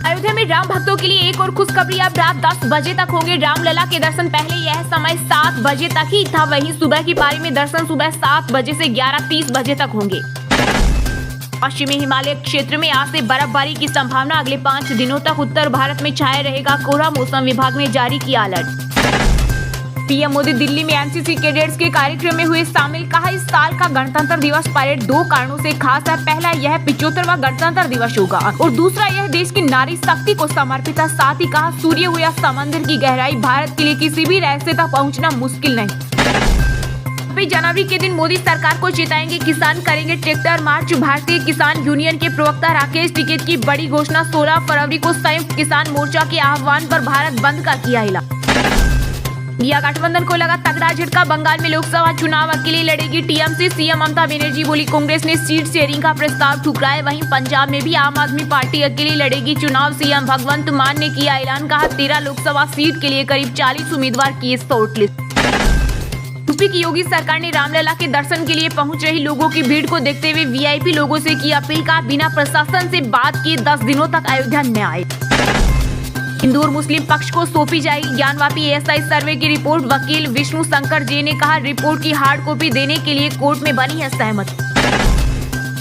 अयोध्या में राम भक्तों के लिए एक और खुशखबरी। अब रात 10 बजे तक होंगे रामलला के दर्शन। पहले यह समय 7 बजे तक ही था, वहीं सुबह की पारी में दर्शन सुबह 7 बजे से 11:30 बजे तक होंगे। पश्चिमी हिमालय क्षेत्र में आज से बर्फबारी की संभावना। अगले 5 दिनों तक उत्तर भारत में छाया रहेगा कोहरा। मौसम विभाग ने जारी किया अलर्ट। पीएम मोदी दिल्ली में एनसीसी कैडेट्स के कार्यक्रम में हुए शामिल। कहा, इस साल का गणतंत्र दिवस परेड 2 कारणों से खास है। पहला, यह 75वां गणतंत्र दिवस होगा और दूसरा, यह देश की नारी शक्ति को समर्पित है। साथ ही कहा, सूर्य हो या समंदर की गहराई, भारत के लिए किसी भी रहस्य तक पहुँचना मुश्किल नहीं। 26 जनवरी के दिन मोदी सरकार को चिताएंगे किसान, करेंगे ट्रैक्टर मार्च। भारतीय किसान यूनियन के प्रवक्ता राकेश टिकैत की बड़ी घोषणा। 16 फरवरी को संयुक्त किसान मोर्चा के आह्वान पर भारत बंद का किया ऐलान। इंडिया गठबंधन को लगा तगड़ा झटका। बंगाल में लोकसभा चुनाव अकेले लड़ेगी टीएमसी। सीएम ममता बनर्जी बोली, कांग्रेस ने सीट शेयरिंग का प्रस्ताव ठुकराया। वहीं पंजाब में भी आम आदमी पार्टी अकेले लड़ेगी चुनाव। सीएम भगवंत मान ने किया ऐलान। कहा, 13 लोकसभा सीट के लिए करीब 40 उम्मीदवार किए शॉर्टलिस्ट। यूपी की योगी सरकार ने रामलला के दर्शन के लिए पहुंच रही लोगों की भीड़ को देखते हुए वीआईपी लोगों से की अपील। का बिना प्रशासन से बात किए 10 दिनों तक अयोध्या न आए। हिंदू और मुस्लिम पक्ष को सौंपी जाएगी ज्ञानवापी एएसआई सर्वे की रिपोर्ट। वकील विष्णु शंकर जी ने कहा, रिपोर्ट की हार्ड कॉपी देने के लिए कोर्ट में बनी है सहमति।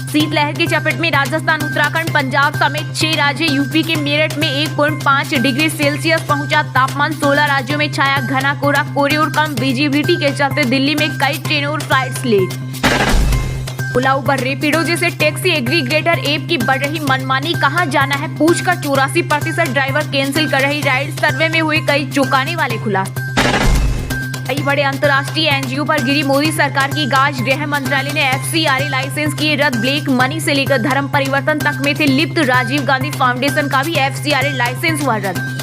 शीतलहर की चपेट में राजस्थान, उत्तराखंड, पंजाब समेत 6 राज्य। यूपी के मेरठ में 1.5 डिग्री सेल्सियस पहुंचा तापमान। 16 राज्यों में छाया घना कोहरा। कोहरे और कम विजिबिलिटी के चलते दिल्ली में कई ट्रेनों और फ्लाइट्स लेट। ओला, उबर, रेपिडो जैसे टैक्सी एग्रीगेटर ऐप की बढ़ रही मनमानी। कहां जाना है पूछकर 84% ड्राइवर कैंसिल कर रही राइड। सर्वे में हुए कई चौंकाने वाले खुलासे। कई बड़े अंतर्राष्ट्रीय एनजीओ पर गिरी मोदी सरकार की गाज। गृह मंत्रालय ने एफसीआरए लाइसेंस किए रद्द। ब्लैक मनी से लेकर धर्म परिवर्तन तक में थे लिप्त। राजीव गांधी फाउंडेशन का भी एफसीआरए लाइसेंस हुआ रद्द।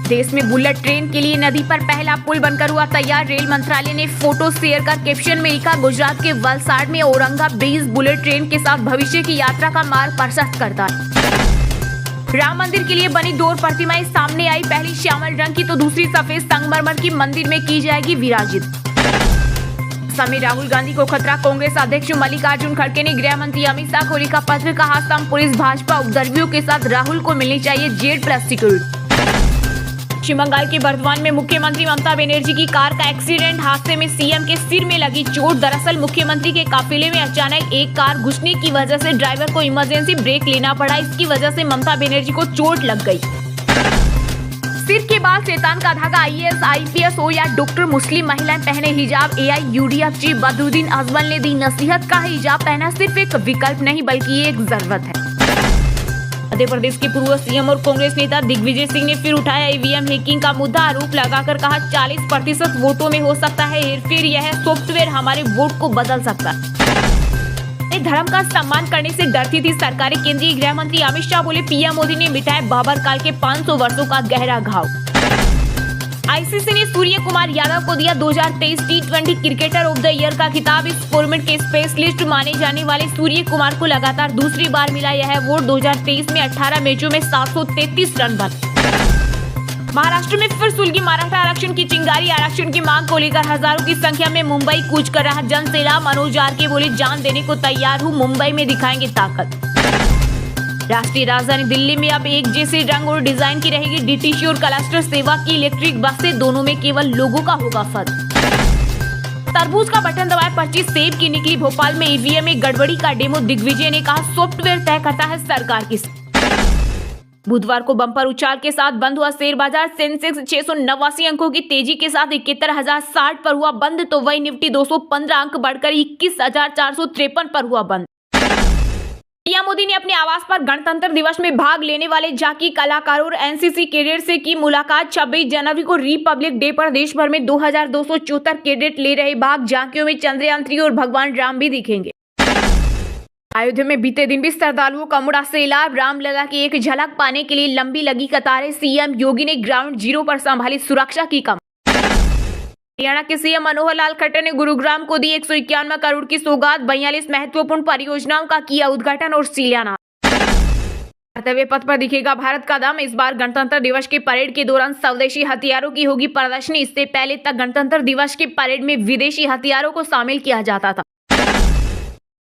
देश में बुलेट ट्रेन के लिए नदी पर पहला पुल बनकर हुआ तैयार। रेल मंत्रालय ने फोटो शेयर कर कैप्शन में लिखा, गुजरात के वलसाड में औरंगा ब्रिज बुलेट ट्रेन के साथ भविष्य की यात्रा का मार्ग प्रशस्त करता है। राम मंदिर के लिए बनी 2 प्रतिमाएं सामने आई। पहली श्यामल रंग की तो दूसरी सफेद संगमरमर की मंदिर में की जाएगी विराजित। समय राहुल गांधी को खतरा। कांग्रेस अध्यक्ष मल्लिकार्जुन खड़गे ने गृह मंत्री अमित शाह को लिखा पत्र। कहा, असम पुलिस भाजपा उपद्रवियों के साथ राहुल को मिलनी चाहिए Z+ सिक्योरिटी। पश्चिम बंगाल के बर्धमान में मुख्यमंत्री ममता बनर्जी की कार का एक्सीडेंट। हादसे में सीएम के सिर में लगी चोट। दरअसल मुख्यमंत्री के काफिले में अचानक एक कार घुसने की वजह से ड्राइवर को इमरजेंसी ब्रेक लेना पड़ा। इसकी वजह से ममता बनर्जी को चोट लग गई। सिर के बाल शैतान का धागा। आईएएस आईपीएस हो या डॉक्टर, मुस्लिम महिलाएं पहने हिजाब। एआईयूडीएफ चीफ बदरुद्दीन अजमल ने दी नसीहत। का हिजाब पहना सिर्फ एक विकल्प नहीं बल्कि एक जरूरत है। मध्य प्रदेश के पूर्व सीएम और कांग्रेस नेता दिग्विजय सिंह ने फिर उठाया ईवीएम हैकिंग का मुद्दा। आरोप लगाकर कहा, 40% वोटों में हो सकता है हेरफेर। यह सॉफ्टवेयर हमारे वोट को बदल सकता है। धर्म का सम्मान करने से डरती थी सरकारें। केंद्रीय गृह मंत्री अमित शाह बोले, पीएम मोदी ने मिटाया बाबर काल के 500 वर्षों का गहरा घाव। आईसीसी ने सूर्य कुमार यादव को दिया 2023 T20 cricketer of the year का खिताब। इस फॉर्मेट के स्पेशलिस्ट माने जाने वाले सूर्य कुमार को लगातार दूसरी बार मिला यह अवार्ड। 2023 में 18 मैचों में 733 रन बने। महाराष्ट्र में फिर सुलगी मराठा आरक्षण की चिंगारी। आरक्षण की मांग को लेकर हजारों की संख्या में मुंबई कूच कर रहा जनसैलाब। मनोज आरके बोले, जान देने को तैयार हूँ, मुंबई में दिखाएंगे ताकत। राष्ट्रीय राजधानी दिल्ली में अब एक जैसे रंग और डिजाइन की रहेगी डीटीसी और क्लस्टर सेवा की इलेक्ट्रिक बसें। दोनों में केवल लोगों का होगा फर्क। तरबूज का बटन दबाए 25 सेब की निकली। भोपाल में ईवीएम में गड़बड़ी का डेमो। दिग्विजय ने कहा, सॉफ्टवेयर तय करता है सरकार की। बुधवार को बम्पर उछाल के साथ बंद हुआ शेयर बाजार। सेंसेक्स 689 अंकों की तेजी के साथ 71,060 पर हुआ बंद, तो वही निफ्टी 215 अंक बढ़कर 21,453 पर हुआ बंद। पीएम मोदी ने अपने आवास पर गणतंत्र दिवस में भाग लेने वाले झांकी कलाकारों और एनसीसी कैडेट से की मुलाकात। 26 जनवरी को रिपब्लिक डे पर देश भर में 2274 कैडेट ले रहे भाग। झांकियों में चंद्रयान 3 और भगवान राम भी दिखेंगे। अयोध्या में बीते दिन भी श्रद्धालुओं का मुड़ा सैलाब। रामलला की एक झलक पाने के लिए लंबी लगी कतारें। सीएम योगी ने ग्राउंड जीरो पर संभाली सुरक्षा की कम। हरियाणा के सीएम मनोहर लाल खट्टर ने गुरुग्राम को दी 151 करोड़ की सौगात। 42 महत्वपूर्ण परियोजनाओं का किया उद्घाटन और शिलान्यास। कर्तव्य पथ पर दिखेगा भारत का दम। इस बार गणतंत्र दिवस के परेड के दौरान स्वदेशी हथियारों की होगी प्रदर्शनी। इससे पहले तक गणतंत्र दिवस के परेड में विदेशी हथियारों को शामिल किया जाता था।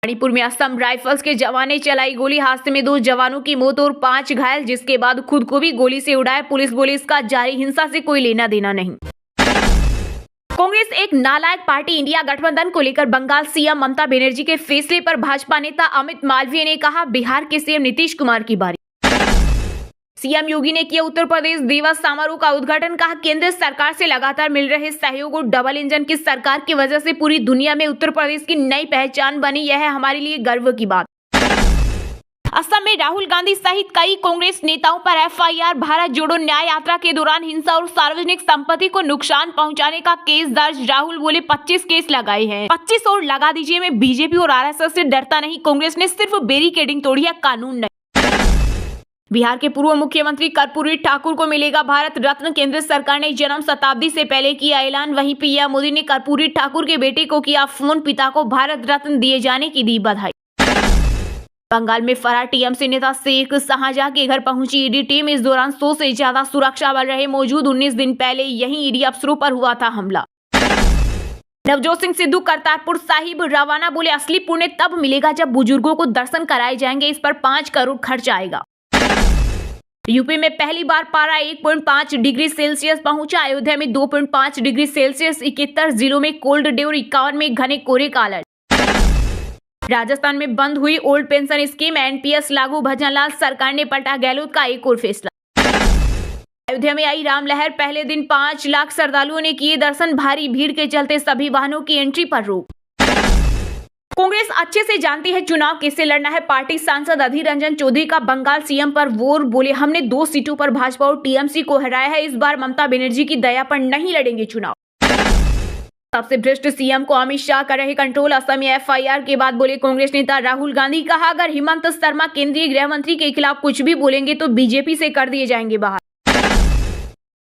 मणिपुर में असम राइफल्स के जवान ने चलाई गोली, हादसे में 2 जवानों की मौत और 5 घायल, जिसके बाद खुद को भी गोली से उड़ाया। पुलिस बोली इसका जारी हिंसा से कोई लेना देना नहीं। कांग्रेस एक नालायक पार्टी। इंडिया गठबंधन को लेकर बंगाल सीएम ममता बनर्जी के फैसले पर भाजपा नेता अमित मालवीय ने कहा, बिहार के सीएम नीतीश कुमार की बारी। सीएम योगी ने किया उत्तर प्रदेश दिवस समारोह का उद्घाटन, कहा केंद्र सरकार से लगातार मिल रहे सहयोग और डबल इंजन की सरकार की वजह से पूरी दुनिया में उत्तर प्रदेश की नई पहचान बनी, यह है हमारे लिए गर्व की बात। असम में राहुल गांधी सहित कई कांग्रेस नेताओं पर एफआईआर। भारत जोड़ो न्याय यात्रा के दौरान हिंसा और सार्वजनिक संपत्ति को नुकसान पहुंचाने का केस दर्ज। राहुल बोले 25 केस लगाए हैं, 25 और लगा दीजिए। मैं बीजेपी और आरएसएस से डरता नहीं, कांग्रेस ने सिर्फ बैरिकेडिंग तोड़ी है, कानून नहीं। बिहार के पूर्व मुख्यमंत्री कर्पूरी ठाकुर को मिलेगा भारत रत्न। केंद्र सरकार ने जन्म शताब्दी से पहले किया ऐलान। वहीं पीएम मोदी ने कर्पूरी ठाकुर के बेटे को किया फोन, पिता को भारत रत्न दिए जाने की दी बधाई। बंगाल में फरार टीएमसी नेता शेख शाहजहां के घर पहुंची ईडी टीम। इस दौरान 100 से ज्यादा सुरक्षा बल रहे मौजूद। 19 दिन पहले यही ईडी अफसरों पर हुआ था हमला। नवजोत सिंह सिद्धू करतारपुर साहिब रवाना, बोले असली पुण्य तब मिलेगा जब बुजुर्गों को दर्शन कराए जाएंगे, इस पर 5 करोड़ खर्च आएगा। यूपी में पहली बार पारा 1.5 डिग्री सेल्सियस पहुंचा। अयोध्या में 2.5 डिग्री सेल्सियस। 71 जिलों में कोल्ड डे और 51 में घने कोहरे का अलर्ट। राजस्थान में बंद हुई ओल्ड पेंशन स्कीम, एनपीएस लागू। भजनलाल सरकार ने पलटा गहलोत का एक और फैसला। अयोध्या में आई रामलहर, पहले दिन 5 लाख श्रद्धालुओं ने किए दर्शन। भारी भीड़ के चलते सभी वाहनों की एंट्री पर रोक। कांग्रेस अच्छे से जानती है चुनाव कैसे लड़ना है। पार्टी सांसद अधीर रंजन चौधरी का बंगाल सीएम पर वोर, बोले हमने 2 सीटों पर भाजपा और टीएमसी को हराया है, इस बार ममता बनर्जी की दया पर नहीं लड़ेंगे चुनाव। सबसे भ्रष्ट सीएम को अमित शाह कर रहे कंट्रोल। असम एफआईआर के बाद बोले कांग्रेस नेता राहुल गांधी, कहा अगर हेमंत शर्मा केंद्रीय गृह मंत्री के खिलाफ कुछ भी बोलेंगे तो बीजेपी से कर दिए जाएंगे बाहर।